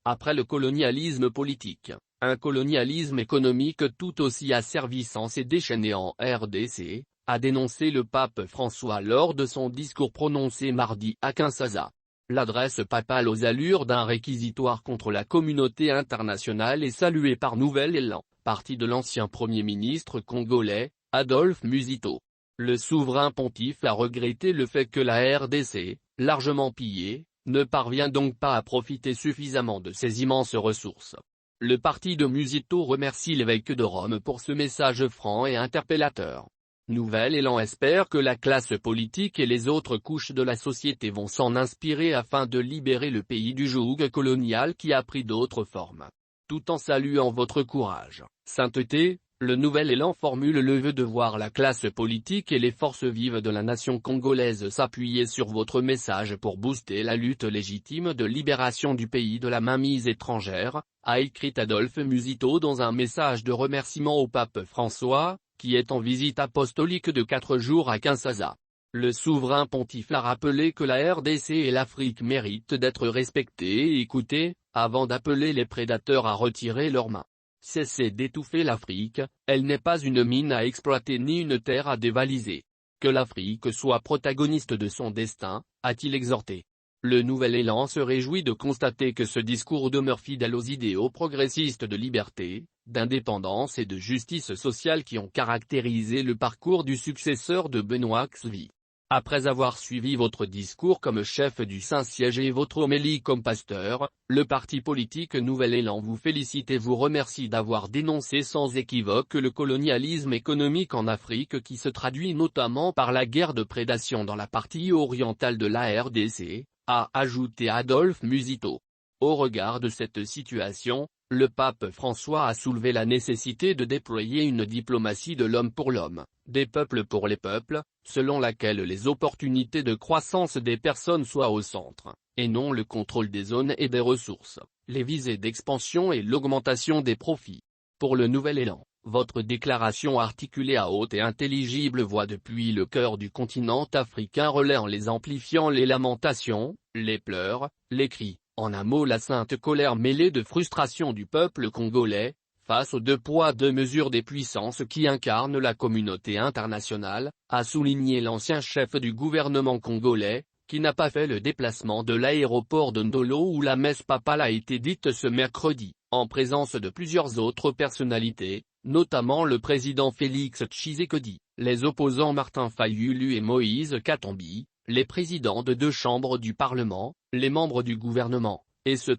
Après le colonialisme politique, un colonialisme économique tout aussi asservissant s'est déchaîné en RDC, a dénoncé le pape François lors de son discours prononcé mardi à Kinshasa. L'adresse papale aux allures d'un réquisitoire contre la communauté internationale est saluée par Nouvel Élan, parti de l'ancien Premier ministre congolais, Adolphe Musito. Le souverain pontife a regretté le fait que la RDC, largement pillée, ne parvient donc pas à profiter suffisamment de ses immenses ressources. Le parti de Musito remercie l'évêque de Rome pour ce message franc et interpellateur. Nouvel Élan espère que la classe politique et les autres couches de la société vont s'en inspirer afin de libérer le pays du joug colonial qui a pris d'autres formes. Tout en saluant votre courage, sainteté, le Nouvel Élan formule le vœu de voir la classe politique et les forces vives de la nation congolaise s'appuyer sur votre message pour booster la lutte légitime de libération du pays de la mainmise étrangère, a écrit Adolphe Musito dans un message de remerciement au pape François, qui est en visite apostolique de 4 jours à Kinshasa. Le souverain pontife a rappelé que la RDC et l'Afrique méritent d'être respectées et écoutées, avant d'appeler les prédateurs à retirer leurs mains. Cessez d'étouffer l'Afrique, elle n'est pas une mine à exploiter ni une terre à dévaliser. Que l'Afrique soit protagoniste de son destin, a-t-il exhorté. Le Nouvel Élan se réjouit de constater que ce discours demeure fidèle aux idéaux progressistes de liberté, d'indépendance et de justice sociale qui ont caractérisé le parcours du successeur de Benoît Xvi. Après avoir suivi votre discours comme chef du Saint-Siège et votre homélie comme pasteur, le parti politique Nouvel Élan vous félicite et vous remercie d'avoir dénoncé sans équivoque le colonialisme économique en Afrique qui se traduit notamment par la guerre de prédation dans la partie orientale de la RDC, a ajouté Adolphe Musito. Au regard de cette situation, le pape François a soulevé la nécessité de déployer une diplomatie de l'homme pour l'homme, des peuples pour les peuples, selon laquelle les opportunités de croissance des personnes soient au centre, et non le contrôle des zones et des ressources, les visées d'expansion et l'augmentation des profits. Pour le Nouvel Élan, votre déclaration articulée à haute et intelligible voix depuis le cœur du continent africain relaie en les amplifiant les lamentations, les pleurs, les cris. En un mot, la sainte colère mêlée de frustration du peuple congolais, face aux 2 poids 2 mesures des puissances qui incarnent la communauté internationale, a souligné l'ancien chef du gouvernement congolais, qui n'a pas fait le déplacement de l'aéroport de Ndolo où la messe papale a été dite ce mercredi, en présence de plusieurs autres personnalités, notamment le président Félix Tshisekedi, les opposants Martin Fayulu et Moïse Katumbi, les présidents de 2 chambres du Parlement, les membres du gouvernement, etc.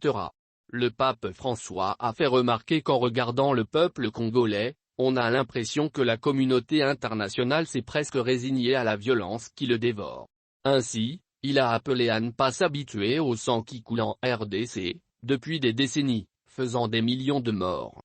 Le pape François a fait remarquer qu'en regardant le peuple congolais, on a l'impression que la communauté internationale s'est presque résignée à la violence qui le dévore. Ainsi, il a appelé à ne pas s'habituer au sang qui coule en RDC, depuis des décennies, faisant des millions de morts.